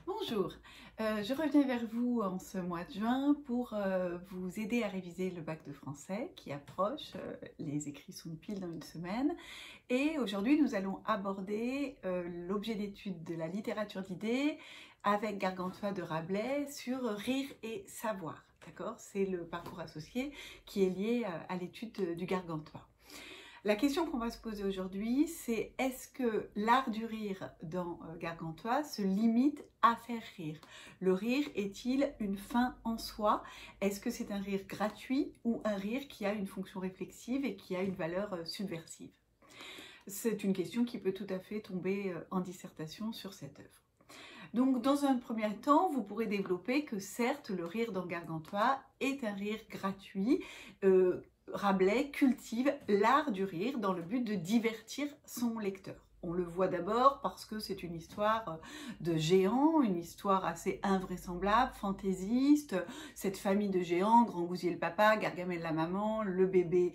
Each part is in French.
Bonjour, je reviens vers vous en ce mois de juin pour vous aider à réviser le bac de français qui approche. Les écrits sont pile dans une semaine. Et aujourd'hui, nous allons aborder l'objet d'étude de la littérature d'idées avec Gargantua de Rabelais sur rire et savoir. D'accord? C'est le parcours associé qui est lié à l'étude du Gargantua. La question qu'on va se poser aujourd'hui, c'est est-ce que l'art du rire dans Gargantua se limite à faire rire? Le rire est-il une fin en soi? Est-ce que c'est un rire gratuit ou un rire qui a une fonction réflexive et qui a une valeur subversive? C'est une question qui peut tout à fait tomber en dissertation sur cette œuvre. Donc, dans un premier temps, vous pourrez développer que certes, le rire dans Gargantua est un rire gratuit. Rabelais cultive l'art du rire dans le but de divertir son lecteur. On le voit d'abord parce que c'est une histoire de géants, une histoire assez invraisemblable, fantaisiste. Cette famille de géants, Grangousier le papa, Gargamel la maman, le bébé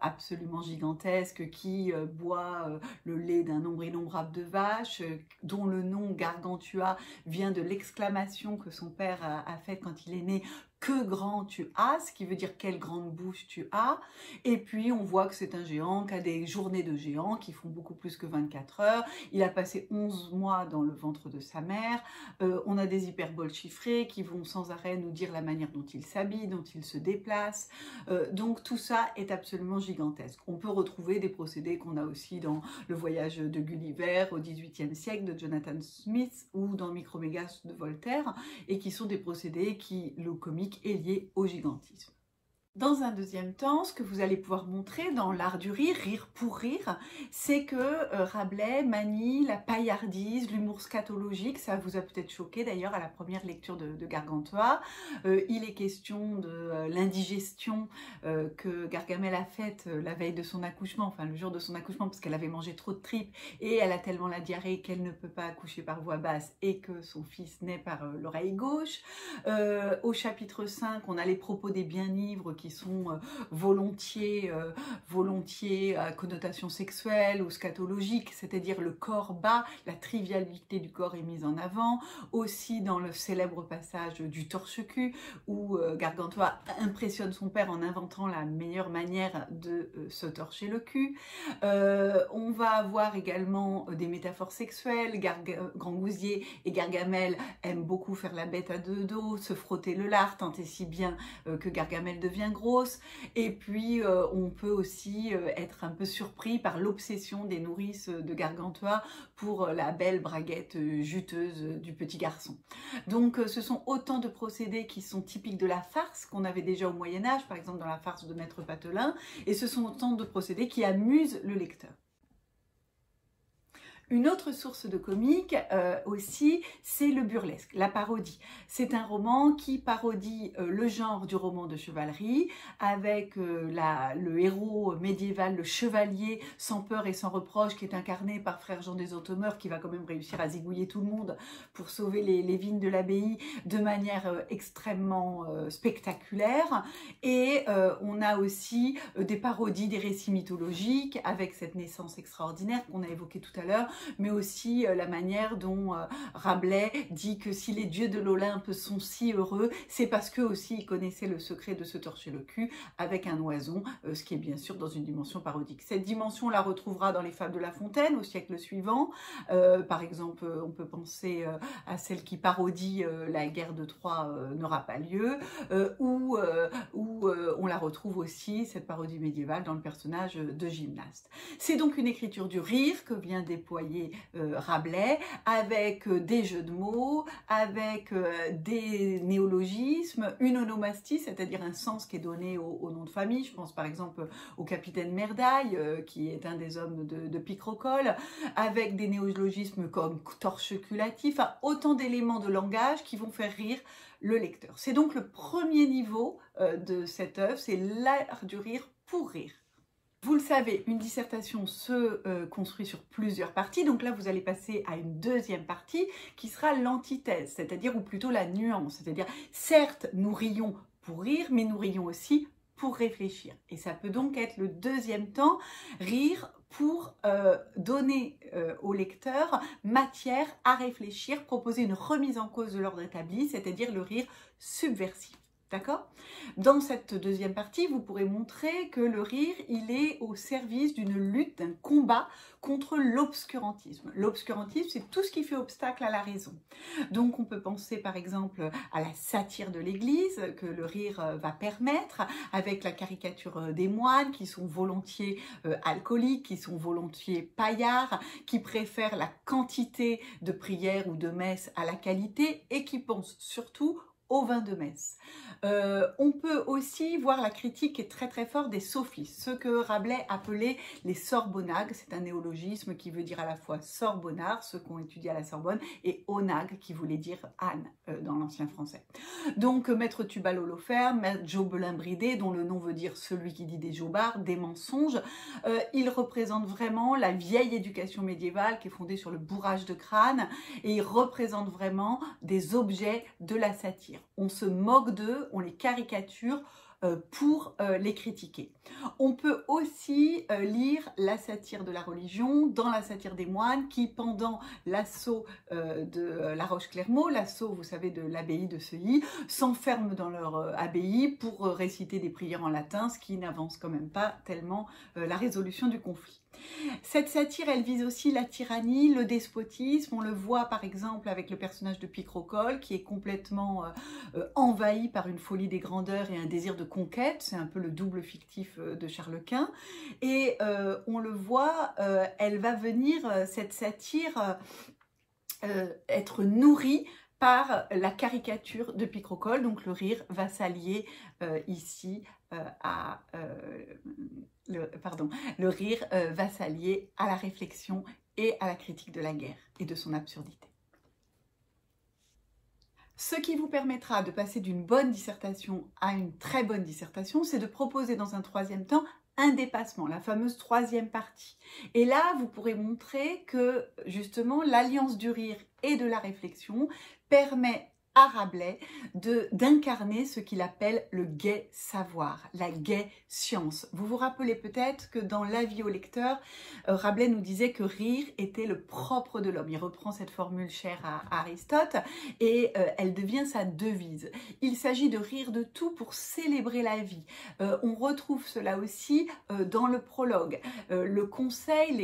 absolument gigantesque qui boit le lait d'un nombre innombrable de vaches, dont le nom Gargantua vient de l'exclamation que son père a faite quand il est né. Que grand tu as, ce qui veut dire quelle grande bouche tu as. Et puis on voit que c'est un géant qui a des journées de géant qui font beaucoup plus que 24 heures. Il a passé 11 mois dans le ventre de sa mère. On a des hyperboles chiffrées qui vont sans arrêt nous dire la manière dont il s'habille, dont il se déplace. Donc tout ça est absolument gigantesque. On peut retrouver des procédés qu'on a aussi dans Le Voyage de Gulliver au XVIIIe siècle de Jonathan Smith ou dans Micromégas de Voltaire, et qui sont des procédés qui, le comique, est lié au gigantisme. Dans un deuxième temps, ce que vous allez pouvoir montrer dans l'art du rire, rire pour rire, c'est que Rabelais manie la paillardise, l'humour scatologique. Ça vous a peut-être choqué d'ailleurs à la première lecture de Gargantua. Il est question de l'indigestion que Gargamel a faite la veille de son accouchement, enfin le jour de son accouchement, parce qu'elle avait mangé trop de tripes et elle a tellement la diarrhée qu'elle ne peut pas accoucher par voie basse et que son fils naît par l'oreille gauche. Au chapitre 5, on a les propos des bienivres qui sont volontiers à connotation sexuelle ou scatologique, c'est-à-dire le corps bas, la trivialité du corps est mise en avant. Aussi dans le célèbre passage du torche-cul où Gargantua impressionne son père en inventant la meilleure manière de se torcher le cul. On va avoir également des métaphores sexuelles. Grangousier et Gargamel aiment beaucoup faire la bête à deux dos, se frotter le lard, tant et si bien que Gargamel devient grosse. Et puis on peut aussi être un peu surpris par l'obsession des nourrices de Gargantua pour la belle braguette juteuse du petit garçon. Donc ce sont autant de procédés qui sont typiques de la farce qu'on avait déjà au Moyen-Âge, par exemple dans la farce de Maître Patelin, et ce sont autant de procédés qui amusent le lecteur. Une autre source de comique aussi, c'est le burlesque, la parodie. C'est un roman qui parodie le genre du roman de chevalerie avec le héros médiéval, le chevalier sans peur et sans reproche qui est incarné par frère Jean des Automeurs qui va quand même réussir à zigouiller tout le monde pour sauver les vignes de l'abbaye de manière extrêmement spectaculaire. Et on a aussi des parodies des récits mythologiques avec cette naissance extraordinaire qu'on a évoquée tout à l'heure, mais aussi la manière dont Rabelais dit que si les dieux de l'Olympe sont si heureux, c'est parce qu'eux aussi ils connaissaient le secret de se torcher le cul avec un oison, ce qui est bien sûr dans une dimension parodique. Cette dimension, on la retrouvera dans les fables de La Fontaine au siècle suivant. Par exemple, on peut penser à celle qui parodie la guerre de Troie n'aura pas lieu, où on la retrouve aussi, cette parodie médiévale, dans le personnage de Gymnaste. C'est donc une écriture du rire que vient déployer Rabelais, avec des jeux de mots, avec des néologismes, une onomastie, c'est-à-dire un sens qui est donné au nom de famille. Je pense par exemple au capitaine Merdaille, qui est un des hommes de Picrocole, avec des néologismes comme torche-culatif, enfin, autant d'éléments de langage qui vont faire rire le lecteur. C'est donc le premier niveau de cette œuvre, c'est l'art du rire pour rire. Vous le savez, une dissertation se construit sur plusieurs parties, donc là vous allez passer à une deuxième partie qui sera l'antithèse, c'est-à-dire ou plutôt la nuance, c'est-à-dire certes nous rions pour rire, mais nous rions aussi pour réfléchir. Et ça peut donc être le deuxième temps, rire pour donner au lecteur matière à réfléchir, proposer une remise en cause de l'ordre établi, c'est-à-dire le rire subversif. D'accord? Dans cette deuxième partie, vous pourrez montrer que le rire, il est au service d'une lutte, d'un combat contre l'obscurantisme. L'obscurantisme, c'est tout ce qui fait obstacle à la raison. Donc on peut penser par exemple à la satire de l'Église que le rire va permettre, avec la caricature des moines qui sont volontiers alcooliques, qui sont volontiers paillards, qui préfèrent la quantité de prières ou de messes à la qualité et qui pensent surtout au vin de messe. On peut aussi voir la critique qui est très très forte des sophistes, ce que Rabelais appelait les sorbonnagues. C'est un néologisme qui veut dire à la fois sorbonnard, ceux qui ont étudié à la Sorbonne, et onagre qui voulait dire âne dans l'ancien français. Donc maître Tubal Holofernes, maître Jobelin Bridé, dont le nom veut dire celui qui dit des jobards, des mensonges, il représente vraiment la vieille éducation médiévale qui est fondée sur le bourrage de crâne, et il représente vraiment des objets de la satire. On se moque d'eux, on les caricature pour les critiquer. On peut aussi lire la satire de la religion dans la satire des moines qui, pendant l'assaut de La Roche-Clermault, l'assaut, vous savez, de l'abbaye de Seuilly, s'enferment dans leur abbaye pour réciter des prières en latin, ce qui n'avance quand même pas tellement la résolution du conflit. Cette satire, elle vise aussi la tyrannie, le despotisme. On le voit par exemple avec le personnage de Picrocole qui est complètement envahi par une folie des grandeurs et un désir de conquête. C'est un peu le double fictif de Charles Quint. Et on le voit, elle va venir, cette satire, être nourrie par la caricature de Picrocole. Donc le rire va s'allier ici à... le rire va s'allier à la réflexion et à la critique de la guerre et de son absurdité. Ce qui vous permettra de passer d'une bonne dissertation à une très bonne dissertation, c'est de proposer dans un troisième temps un dépassement, la fameuse troisième partie. Et là, vous pourrez montrer que justement l'alliance du rire et de la réflexion permet à Rabelais d'incarner ce qu'il appelle le gai savoir, la gai science. Vous vous rappelez peut-être que dans L'avis au lecteur, Rabelais nous disait que rire était le propre de l'homme. Il reprend cette formule chère à Aristote et elle devient sa devise. Il s'agit de rire de tout pour célébrer la vie. On retrouve cela aussi dans le prologue. Les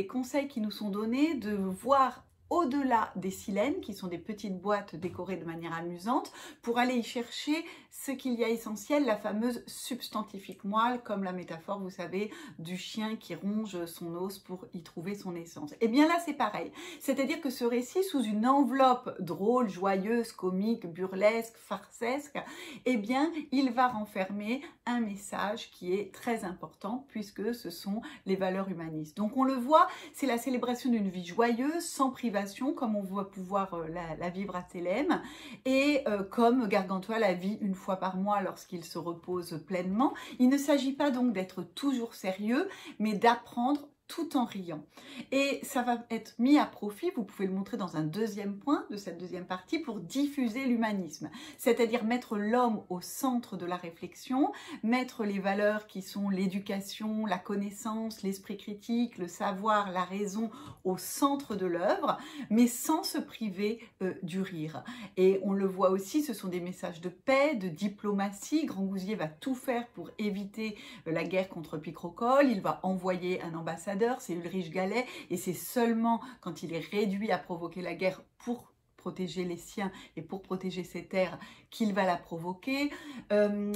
conseils qui nous sont donnés de voir au-delà des silènes, qui sont des petites boîtes décorées de manière amusante, pour aller y chercher ce qu'il y a essentiel, la fameuse substantifique moelle, comme la métaphore, vous savez, du chien qui ronge son os pour y trouver son essence. Et bien là, c'est pareil. C'est-à-dire que ce récit, sous une enveloppe drôle, joyeuse, comique, burlesque, farcesque, eh bien, il va renfermer un message qui est très important, puisque ce sont les valeurs humanistes. Donc, on le voit, c'est la célébration d'une vie joyeuse, sans privation, comme on va pouvoir la vivre à Thélème, et comme Gargantua la vit une fois par mois lorsqu'il se repose pleinement. Il ne s'agit pas donc d'être toujours sérieux, mais d'apprendre tout en riant. Et ça va être mis à profit, vous pouvez le montrer dans un deuxième point de cette deuxième partie, pour diffuser l'humanisme, c'est-à-dire mettre l'homme au centre de la réflexion, mettre les valeurs qui sont l'éducation, la connaissance, l'esprit critique, le savoir, la raison au centre de l'œuvre, mais sans se priver du rire. Et on le voit aussi, ce sont des messages de paix, de diplomatie. Grangousier va tout faire pour éviter la guerre contre Picrocole, il va envoyer un ambassadeur, c'est Ulrich Gallet, et c'est seulement quand il est réduit à provoquer la guerre pour protéger les siens et pour protéger ses terres qu'il va la provoquer.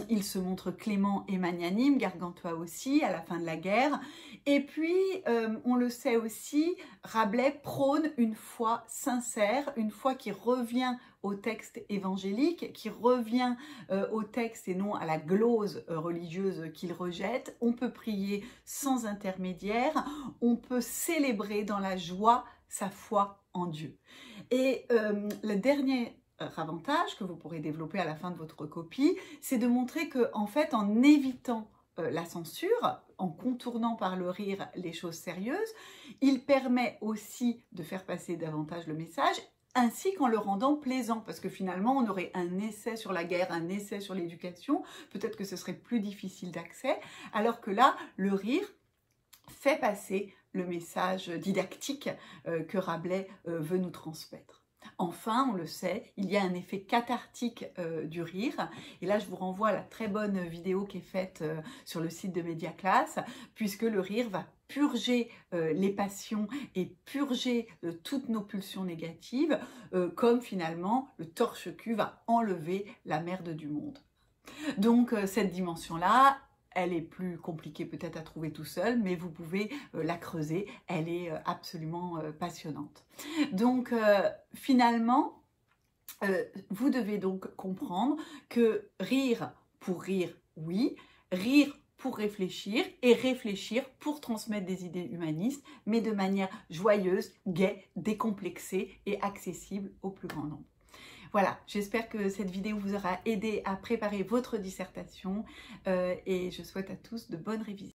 Il se montre clément et magnanime, Gargantua aussi, à la fin de la guerre. Et puis, on le sait aussi, Rabelais prône une foi sincère, une foi qui revient au texte évangélique, qui revient au texte et non à la glose religieuse qu'il rejette. On peut prier sans intermédiaire, on peut célébrer dans la joie sa foi en Dieu. Et le dernier avantage que vous pourrez développer à la fin de votre copie, c'est de montrer que, en fait, en évitant la censure, en contournant par le rire les choses sérieuses, il permet aussi de faire passer davantage le message, ainsi qu'en le rendant plaisant, parce que finalement on aurait un essai sur la guerre, un essai sur l'éducation, peut-être que ce serait plus difficile d'accès, alors que là, le rire fait passer le message didactique que Rabelais veut nous transmettre. Enfin, on le sait, il y a un effet cathartique du rire. Et là, je vous renvoie à la très bonne vidéo qui est faite sur le site de Mediaclass, puisque le rire va purger les passions et purger toutes nos pulsions négatives, comme finalement le torche-cul va enlever la merde du monde. Donc, cette dimension-là, elle est plus compliquée peut-être à trouver tout seul, mais vous pouvez la creuser, elle est absolument passionnante. Donc finalement, vous devez donc comprendre que rire pour rire, oui, rire pour réfléchir et réfléchir pour transmettre des idées humanistes, mais de manière joyeuse, gaie, décomplexée et accessible au plus grand nombre. Voilà, j'espère que cette vidéo vous aura aidé à préparer votre dissertation et je souhaite à tous de bonnes révisions.